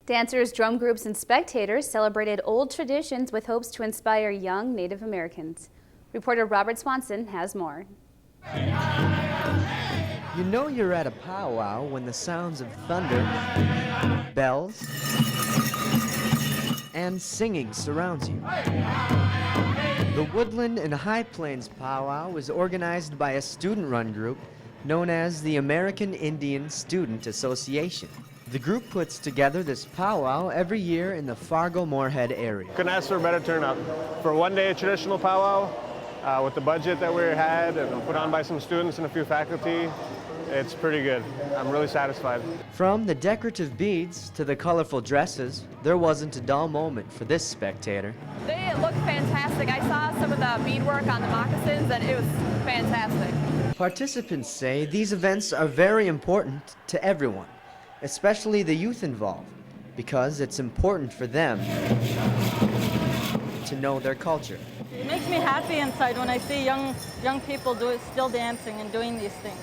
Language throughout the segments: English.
Dancers, drum groups, and spectators celebrated old traditions with hopes to inspire young Native Americans. Reporter Robert Swanson has more. You know you're at a powwow when the sounds of thunder, bells, and singing surrounds you. The Woodland and High Plains Powwow is organized by a student-run group known as the American Indian Student Association. The group puts together this powwow every year in the Fargo-Moorhead area. Couldn't ask for a better turnout. For one day of traditional powwow, with the budget that we had and put on by some students and a few faculty, it's pretty good. I'm really satisfied. From the decorative beads to the colorful dresses, there wasn't a dull moment for this spectator. They look fantastic. I saw some of the beadwork on the moccasins and it was fantastic. Participants say these events are very important to everyone, especially the youth involved, because it's important for them to know their culture. It makes me happy inside when I see young people still dancing and doing these things.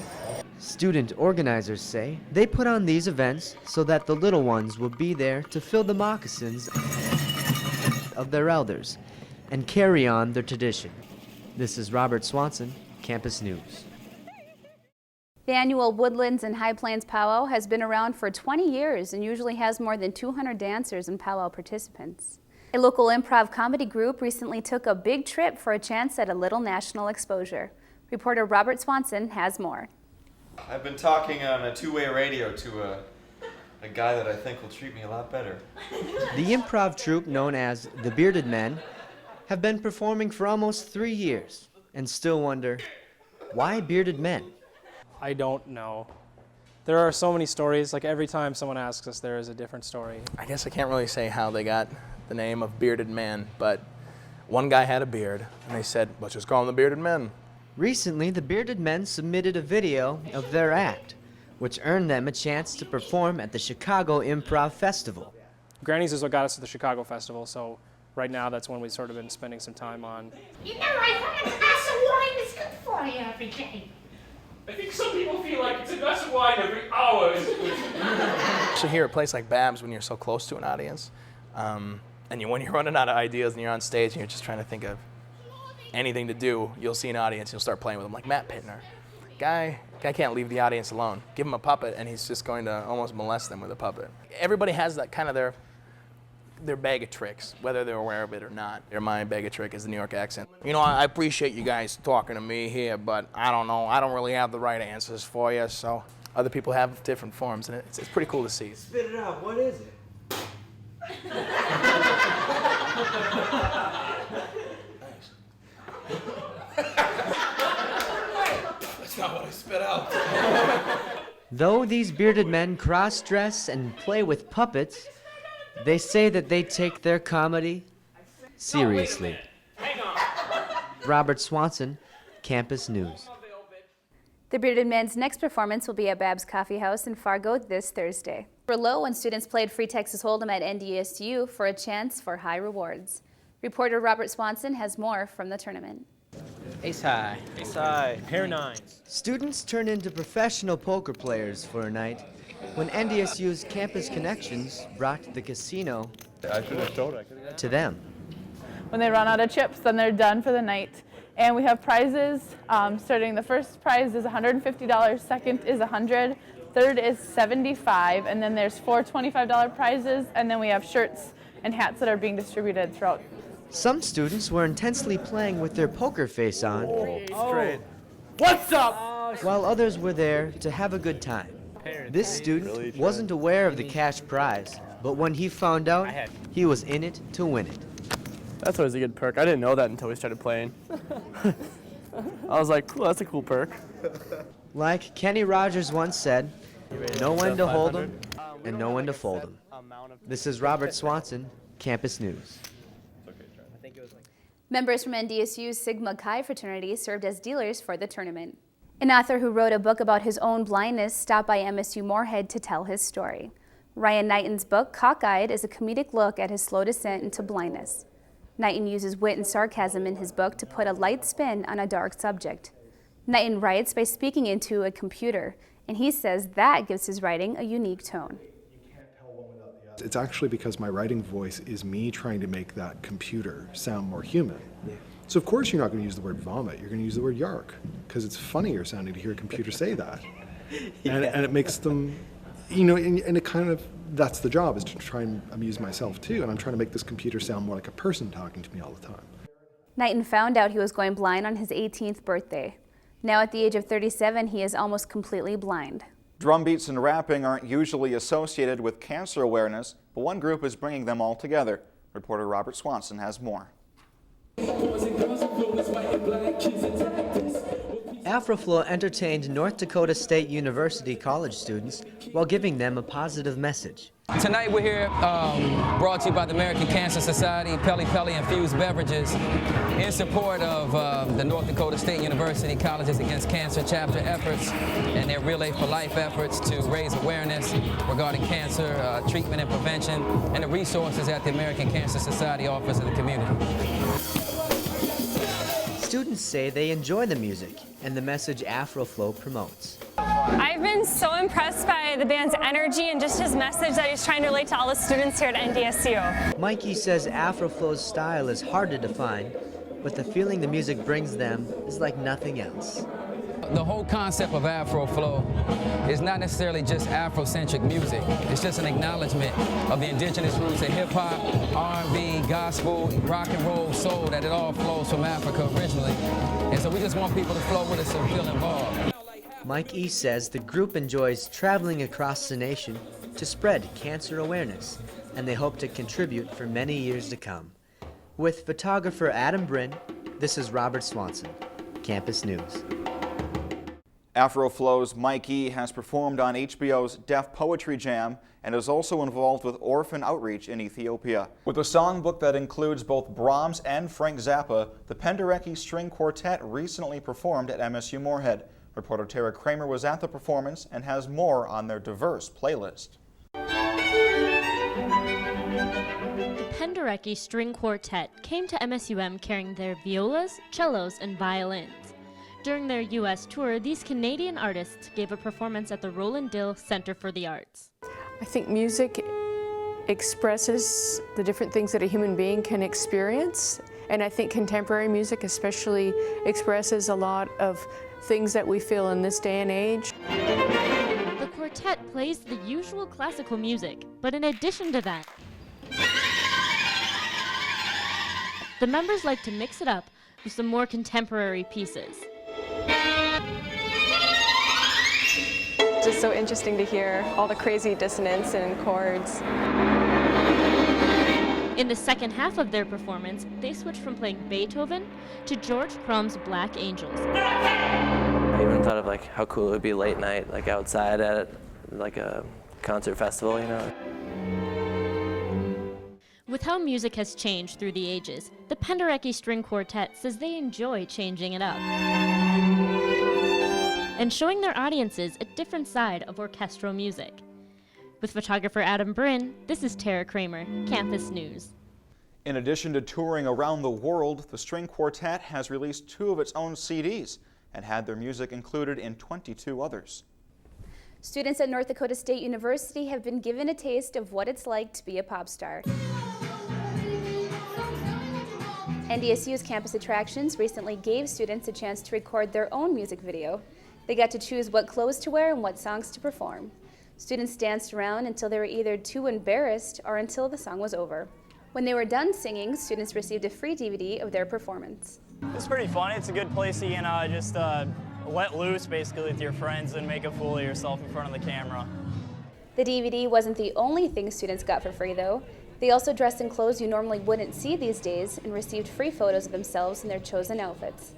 Student organizers say they put on these events so that the little ones will be there to fill the moccasins of their elders and carry on their tradition. This is Robert Swanson, Campus News. The annual Woodlands and High Plains Powwow has been around for 20 years and usually has more than 200 dancers and powwow participants. A local improv comedy group recently took a big trip for a chance at a little national exposure. Reporter Robert Swanson has more. I've been talking on a two-way radio to a guy that I think will treat me a lot better. The improv troupe known as the Bearded Men have been performing for almost 3 years and still wonder, why bearded men? I don't know. There are so many stories. Like every time someone asks us, there is a different story. I guess I can't really say how they got the name of Bearded Man, but one guy had a beard, and they said, let's just call him the Bearded Men. Recently, the Bearded Men submitted a video of their act, which earned them a chance to perform at the Chicago Improv Festival. Granny's is what got us to the Chicago Festival, so right now that's when we've sort of been spending some time on. You know, I thought a glass of wine is good for you every day. I think some people feel like it's a glass of wine every hour is good. So here at a place like Babs, when you're so close to an audience, and when you're running out of ideas and you're on stage and you're just trying to think of anything to do, you'll see an audience, you'll start playing with them, like Matt Pittner. Guy can't leave the audience alone. Give him a puppet and he's just going to almost molest them with a puppet. Everybody has that kind of their bag of tricks, whether they're aware of it or not. My bag of trick is the New York accent. You know, I appreciate you guys talking to me here, but I don't know, I don't really have the right answers for you, so other people have different forms, and it's pretty cool to see. Spit it out, what is it? That's not what I spit out. Though these bearded men cross-dress and play with puppets, they say that they take their comedy seriously. Hang on. Robert Swanson, Campus News. The Bearded Men's next performance will be at Babs Coffee House in Fargo this Thursday. For low when students played Free Texas Hold'em at NDSU for a chance for high rewards. Reporter Robert Swanson has more from the tournament. Ace high. Ace high. Pair nines. Students turn into professional poker players for a night when NDSU's Campus Connections brought the casino to them. When they run out of chips, then they're done for the night. And we have prizes, starting the first prize is $150, second is $100, third is $75, and then there's 4 $25 prizes, and then we have shirts and hats that are being distributed throughout. Some students were intensely playing with their poker face on. Straight. What's up? While others were there to have a good time. This student wasn't aware of the cash prize, but when he found out, he was in it to win it. That's always a good perk. I didn't know that until we started playing. I was like, cool, that's a cool perk. Like Kenny Rogers once said, know when to hold 'em and know when to fold 'em. This is Robert Swanson, Campus News. Members from NDSU's Sigma Chi fraternity served as dealers for the tournament. An author who wrote a book about his own blindness stopped by MSU Moorhead to tell his story. Ryan Knighton's book, Cockeyed, is a comedic look at his slow descent into blindness. Knighton uses wit and sarcasm in his book to put a light spin on a dark subject. Knighton writes by speaking into a computer, and he says that gives his writing a unique tone. You can't tell one without the It's actually because my writing voice is me trying to make that computer sound more human. So of course you're not going to use the word vomit, you're going to use the word yark, because it's funnier sounding to hear a computer say that. And it makes them, you know, and it kind of, that's the job, is to try and amuse myself too, and I'm trying to make this computer sound more like a person talking to me all the time. Knighton found out he was going blind on his 18th birthday. Now at the age of 37, he is almost completely blind. Drum beats and rapping aren't usually associated with cancer awareness, but one group is bringing them all together. Reporter Robert Swanson has more. Afroflow entertained North Dakota State University college students while giving them a positive message. Tonight we're here brought to you by the American Cancer Society, Pele Pele Infused Beverages, in support of the North Dakota State University Colleges Against Cancer chapter efforts and their Relay for Life efforts to raise awareness regarding cancer treatment and prevention, and the resources that the American Cancer Society offers to the community. Students say they enjoy the music and the message Afroflow promotes. I've been so impressed by the band's energy and just his message that he's trying to relate to all the students here at NDSU. Mikey says Afroflow's style is hard to define, but the feeling the music brings them is like nothing else. The whole concept of Afroflow is not necessarily just Afrocentric music. It's just an acknowledgement of the indigenous roots of hip-hop, R&B, gospel, rock and roll, soul, that it all flows from Africa originally. And so we just want people to flow with us and feel involved. Mike E. says the group enjoys traveling across the nation to spread cancer awareness, and they hope to contribute for many years to come. With photographer Adam Bryn, this is Robert Swanson, Campus News. Afroflow's Mike E. has performed on HBO's Deaf Poetry Jam and is also involved with orphan outreach in Ethiopia. With a songbook that includes both Brahms and Frank Zappa, the Penderecki String Quartet recently performed at MSU Moorhead. Reporter Tara Kramer was at the performance and has more on their diverse playlist. The Penderecki String Quartet came to MSUM carrying their violas, cellos, and violins. During their U.S. tour, these Canadian artists gave a performance at the Roland Dill Center for the Arts. I think music expresses the different things that a human being can experience, and I think contemporary music especially expresses a lot of things that we feel in this day and age. The quartet plays the usual classical music, but in addition to that, the members like to mix it up with some more contemporary pieces. It's just so interesting to hear all the crazy dissonance and chords. In the second half of their performance, they switched from playing Beethoven to George Crumb's Black Angels. I even thought of like how cool it would be late night, like outside at like a concert festival, you know. With how music has changed through the ages, the Penderecki String Quartet says they enjoy changing it up and showing their audiences a different side of orchestral music. With photographer Adam Bryn, this is Tara Kramer, Campus News. In addition to touring around the world, the String Quartet has released 2 of its own CDs and had their music included in 22 others. Students at North Dakota State University have been given a taste of what it's like to be a pop star. NDSU's campus attractions recently gave students a chance to record their own music video. They got to choose what clothes to wear and what songs to perform. Students danced around until they were either too embarrassed or until the song was over. When they were done singing, students received a free DVD of their performance. It's pretty fun. It's a good place you can just let loose basically with your friends and make a fool of yourself in front of the camera. The DVD wasn't the only thing students got for free though. They also dressed in clothes you normally wouldn't see these days and received free photos of themselves in their chosen outfits.